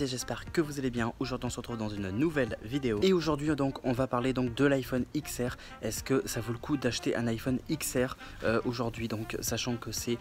communauté, j'espère que vous allez bien. Aujourd'hui on se retrouve dans une nouvelle vidéo et aujourd'hui donc on va parler donc de l'iPhone XR. Est-ce que ça vaut le coup d'acheter un iPhone XR aujourd'hui, donc sachant que c'est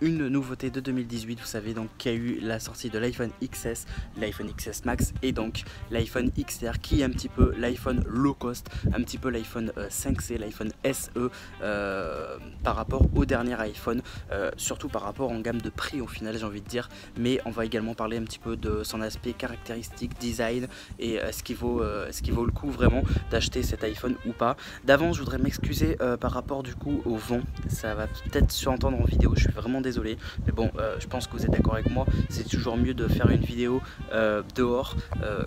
une nouveauté de 2018, vous savez, donc qu'il y a eu la sortie de l'iPhone XS, l'iPhone XS Max et donc l'iPhone XR qui est un petit peu l'iPhone low cost, un petit peu l'iPhone 5C, l'iPhone SE par rapport au dernier iPhone, surtout par rapport en gamme de prix au final, j'ai envie de dire. Mais on va également parler un petit peu de son aspect caractéristique, design et est-ce qu'il vaut le coup vraiment d'acheter cet iPhone ou pas. D'avance, je voudrais m'excuser par rapport du coup au vent. Ça va peut-être s'entendre en vidéo, je suis vraiment désolé. Mais bon, je pense que vous êtes d'accord avec moi. C'est toujours mieux de faire une vidéo dehors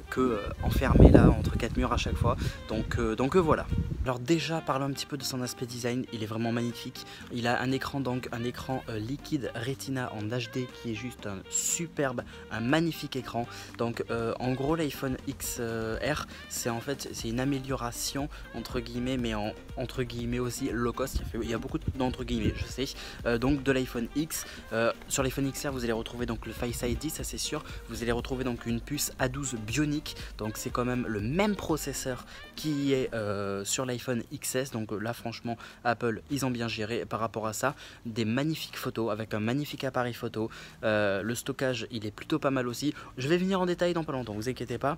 que enfermé là entre quatre murs à chaque fois. Donc voilà. Alors déjà, parlons un petit peu de son aspect design. Il est vraiment magnifique. Il a un écran liquide Retina en HD qui est juste un superbe, un magnifique écran. Donc en gros l'iPhone XR c'est une amélioration entre guillemets, mais entre guillemets aussi low cost. Il y a beaucoup d'entre guillemets, je sais, donc de l'iPhone X. Sur l'iPhone XR vous allez retrouver donc le Face ID, ça c'est sûr. Vous allez retrouver donc une puce A12 Bionic, donc c'est quand même le même processeur qui est sur l'iPhone XS. Donc là franchement Apple ils ont bien géré par rapport à ça. Des magnifiques photos avec un magnifique appareil photo. Le stockage il est plutôt pas mal aussi. Je vais venir en détail dans pas longtemps, vous inquiétez pas.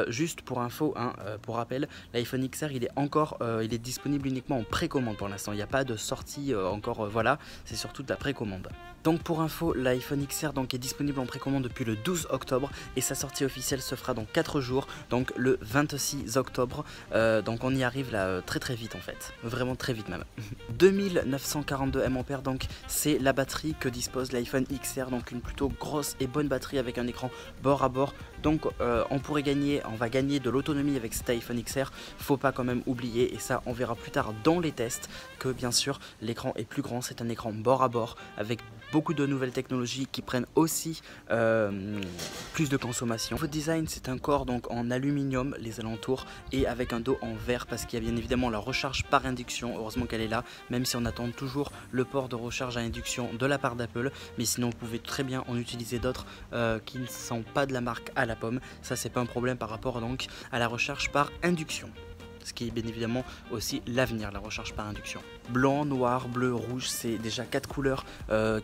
Juste pour info, pour rappel, l'iPhone XR il est disponible uniquement en précommande pour l'instant. Il n'y a pas de sortie encore, voilà, c'est surtout de la précommande. Donc pour info, l'iPhone XR donc est disponible en précommande depuis le 12 octobre et sa sortie officielle se fera dans 4 jours, donc le 26 octobre. Donc on y arrive là très vite en fait, vraiment très vite même. 2942 mAh, donc c'est la batterie que dispose l'iPhone XR, donc une plutôt grosse et bonne batterie avec un écran bord à bord. Donc on va gagner de l'autonomie avec cet iPhone XR. Faut pas quand même oublier, et ça on verra plus tard dans les tests, que bien sûr l'écran est plus grand, c'est un écran bord à bord avec beaucoup de nouvelles technologies qui prennent aussi plus de consommation. Au design, c'est un corps donc en aluminium les alentours et avec un dos en verre parce qu'il y a bien évidemment la recharge par induction. Heureusement qu'elle est là, même si on attend toujours le port de recharge à induction de la part d'Apple. Mais sinon vous pouvez très bien en utiliser d'autres qui ne sont pas de la marque à la pomme. Ça c'est pas un problème par rapport donc à la recharge par induction, ce qui est bien évidemment aussi l'avenir, la recharge par induction. Blanc, noir, bleu, rouge, c'est déjà 4 couleurs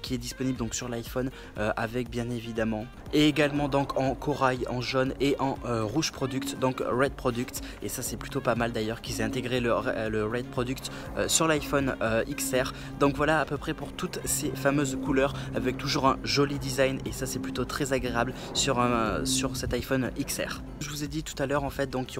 qui est disponible donc sur l'iPhone avec bien évidemment, et également donc en corail, en jaune et en rouge product, donc red product, et ça c'est plutôt pas mal d'ailleurs qu'ils aient intégré le red product sur l'iPhone XR. Donc voilà à peu près pour toutes ces fameuses couleurs avec toujours un joli design, et ça c'est plutôt très agréable sur cet iPhone XR. Je vous ai dit tout à l'heure en fait, donc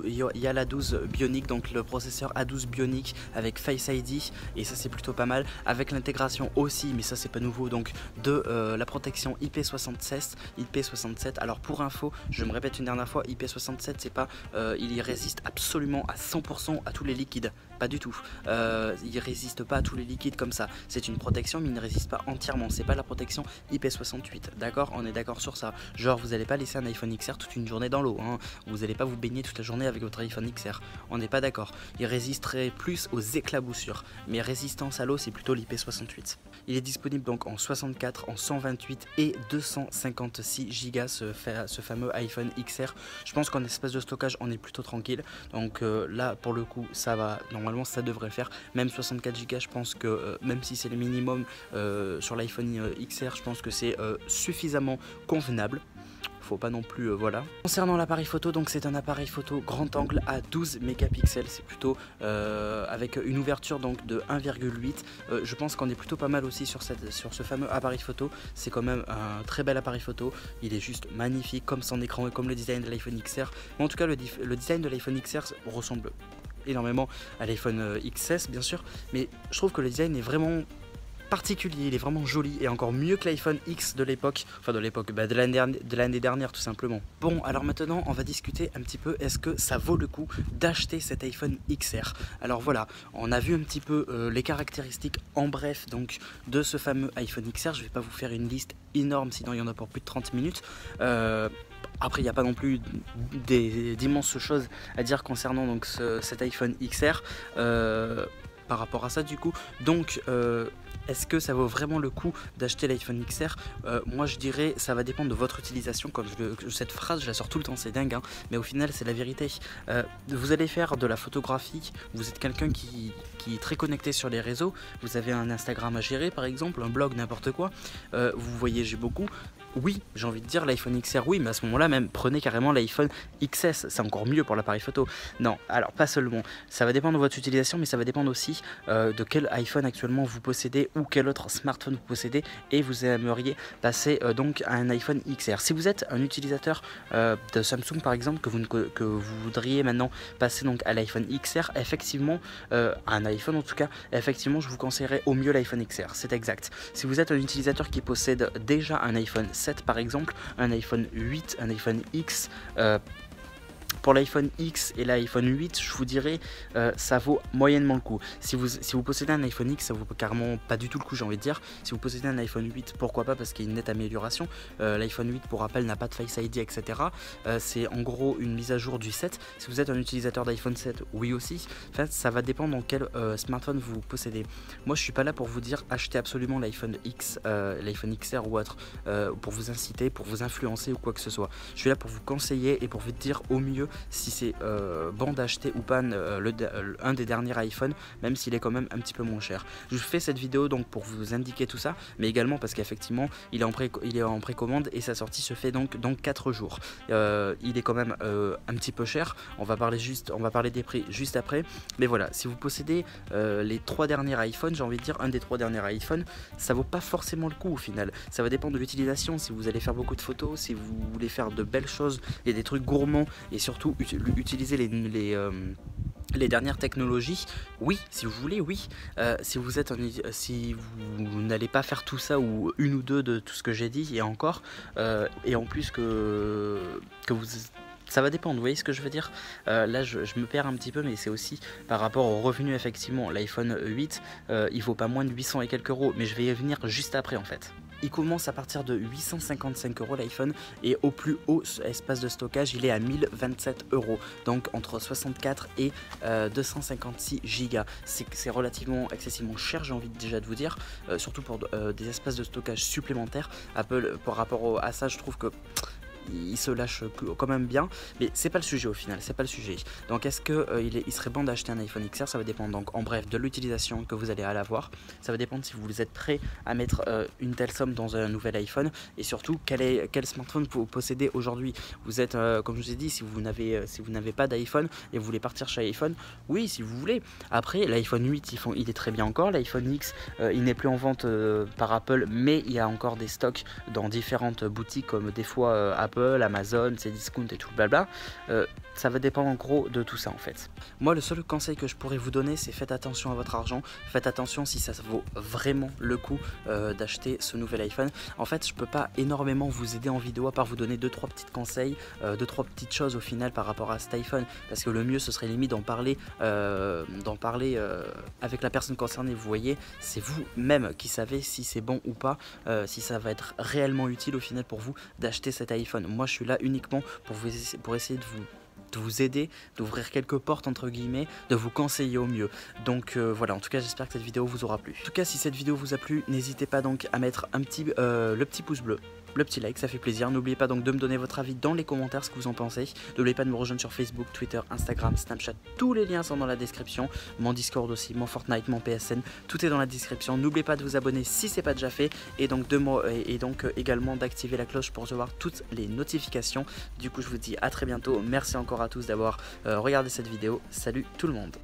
il y a l'A12 Bionic, donc le processeur A12 Bionic avec Face ID, et ça c'est plutôt pas mal, avec l'intégration aussi, mais ça c'est pas nouveau, donc de la protection IP67. Alors pour info, je me répète une dernière fois, IP67 c'est pas il y résiste absolument à 100% à tous les liquides, pas du tout. Il résiste pas à tous les liquides comme ça, c'est une protection mais il ne résiste pas entièrement, c'est pas la protection IP68, d'accord, on est d'accord sur ça. Genre vous allez pas laisser un iPhone XR toute une journée dans l'eau, hein. Vous allez pas vous baigner toute la journée avec votre iPhone XR, on n'est pas d'accord. Il résisterait plus aux éclaboussures, mais résistance à l'eau c'est plutôt l'IP68. Il est disponible donc en 64, en 128 et 256 Go ce fameux iPhone XR. Je pense qu'en espace de stockage on est plutôt tranquille, donc là pour le coup ça va, normalement ça devrait le faire. Même 64 Go, je pense que même si c'est le minimum sur l'iPhone XR, je pense que c'est suffisamment convenable. Faut pas non plus, voilà. Concernant l'appareil photo, donc c'est un appareil photo grand angle à 12 mégapixels, c'est plutôt avec une ouverture donc de 1,8. Je pense qu'on est plutôt pas mal aussi sur ce fameux appareil photo. C'est quand même un très bel appareil photo, il est juste magnifique comme son écran et comme le design de l'iPhone XR. Mais en tout cas le design de l'iPhone XR ressemble énormément à l'iPhone XS bien sûr, mais je trouve que le design est vraiment particulier, il est vraiment joli et encore mieux que l'iPhone X de l'époque, de l'année dernière tout simplement. Bon, alors maintenant on va discuter un petit peu, est-ce que ça vaut le coup d'acheter cet iPhone XR? Alors voilà, on a vu un petit peu les caractéristiques en bref donc de ce fameux iPhone XR. Je vais pas vous faire une liste énorme sinon il y en a pour plus de 30 minutes. Après il n'y a pas non plus d'immenses choses à dire concernant donc cet iPhone XR par rapport à ça du coup. Donc Est-ce que ça vaut vraiment le coup d'acheter l'iPhone XR? Moi je dirais ça va dépendre de votre utilisation. Comme cette phrase je la sors tout le temps, c'est dingue hein, mais au final c'est la vérité. Vous allez faire de la photographie, vous êtes quelqu'un qui est très connecté sur les réseaux, vous avez un Instagram à gérer par exemple, un blog, n'importe quoi, vous voyagez beaucoup. Oui, j'ai envie de dire l'iPhone XR, oui, mais à ce moment-là même prenez carrément l'iPhone XS, c'est encore mieux pour l'appareil photo. Non, alors pas seulement, ça va dépendre de votre utilisation, mais ça va dépendre aussi de quel iPhone actuellement vous possédez ou quel autre smartphone vous possédez et vous aimeriez passer donc à un iPhone XR. Si vous êtes un utilisateur de Samsung par exemple, que vous voudriez maintenant passer donc à l'iPhone XR, effectivement, un iPhone en tout cas, effectivement je vous conseillerais au mieux l'iPhone XR, c'est exact. Si vous êtes un utilisateur qui possède déjà un iPhone 7 par exemple, un iPhone 8, un iPhone X, pour l'iPhone X et l'iPhone 8, je vous dirais ça vaut moyennement le coup. Si vous possédez un iPhone X, ça vaut carrément pas du tout le coup, j'ai envie de dire. Si vous possédez un iPhone 8, pourquoi pas, parce qu'il y a une nette amélioration. L'iPhone 8, pour rappel, n'a pas de Face ID, etc. C'est en gros une mise à jour du 7. Si vous êtes un utilisateur d'iPhone 7, oui aussi. En fait, ça va dépendre dans quel smartphone vous possédez. Moi, je suis pas là pour vous dire achetez absolument l'iPhone X, l'iPhone XR ou autre, pour vous inciter, pour vous influencer ou quoi que ce soit. Je suis là pour vous conseiller et pour vous dire au mieux si c'est bon d'acheter ou pas un des derniers iPhone, même s'il est quand même un petit peu moins cher. Je fais cette vidéo donc pour vous indiquer tout ça, mais également parce qu'effectivement il est en précommande et sa sortie se fait donc dans 4 jours. Il est quand même un petit peu cher, on va parler des prix juste après, mais voilà, si vous possédez les 3 derniers iPhones, j'ai envie de dire un des 3 derniers iPhones, ça vaut pas forcément le coup au final. Ça va dépendre de l'utilisation, si vous allez faire beaucoup de photos, si vous voulez faire de belles choses et des trucs gourmands et surtout utiliser les dernières technologies, oui, si vous voulez, oui. Si vous n'allez pas faire tout ça ou une ou deux de tout ce que j'ai dit et encore, et en plus que vous... Ça va dépendre, vous voyez ce que je veux dire. Là je me perds un petit peu, mais c'est aussi par rapport aux revenus. Effectivement, l'iPhone 8 il vaut pas moins de 800 et quelques euros, mais je vais y venir juste après en fait. Il commence à partir de 855 euros l'iPhone, et au plus haut espace de stockage il est à 1027 euros, donc entre 64 et 256 gigas. C'est relativement excessivement cher, j'ai envie déjà de vous dire, surtout pour des espaces de stockage supplémentaires. Apple par rapport à ça, je trouve que il se lâche quand même bien, mais c'est pas le sujet au final, c'est pas le sujet. Donc est-ce que il serait bon d'acheter un iPhone XR? Ça va dépendre donc en bref de l'utilisation que vous allez avoir, ça va dépendre si vous êtes prêt à mettre une telle somme dans un nouvel iPhone, et surtout quel smartphone vous possédez aujourd'hui. Vous êtes, comme je vous ai dit, si vous n'avez pas d'iPhone et vous voulez partir chez iPhone, oui si vous voulez. Après l'iPhone 8 il est très bien encore, l'iPhone X il n'est plus en vente par Apple, mais il y a encore des stocks dans différentes boutiques comme des fois Apple, Amazon, Cdiscount et tout le blabla. Ça va dépendre en gros de tout ça en fait. Moi le seul conseil que je pourrais vous donner, c'est faites attention à votre argent, faites attention si ça vaut vraiment le coup d'acheter ce nouvel iPhone. En fait je peux pas énormément vous aider en vidéo à part vous donner 2-3 petits conseils, 2-3 petites choses au final par rapport à cet iPhone, parce que le mieux ce serait limite d'en parler avec la personne concernée. Vous voyez, c'est vous-même qui savez si c'est bon ou pas, si ça va être réellement utile au final pour vous d'acheter cet iPhone. Moi je suis là uniquement pour essayer de vous aider, d'ouvrir quelques portes entre guillemets, de vous conseiller au mieux. Donc voilà, en tout cas j'espère que cette vidéo vous aura plu. En tout cas si cette vidéo vous a plu, n'hésitez pas donc à mettre le petit pouce bleu, le petit like, ça fait plaisir. N'oubliez pas donc de me donner votre avis dans les commentaires, ce que vous en pensez. N'oubliez pas de me rejoindre sur Facebook, Twitter, Instagram, Snapchat, tous les liens sont dans la description. Mon Discord aussi, mon Fortnite, mon PSN, tout est dans la description. N'oubliez pas de vous abonner si c'est pas déjà fait, et donc également d'activer la cloche pour recevoir toutes les notifications. Du coup je vous dis à très bientôt, merci encore à tous d'avoir regardé cette vidéo, salut tout le monde.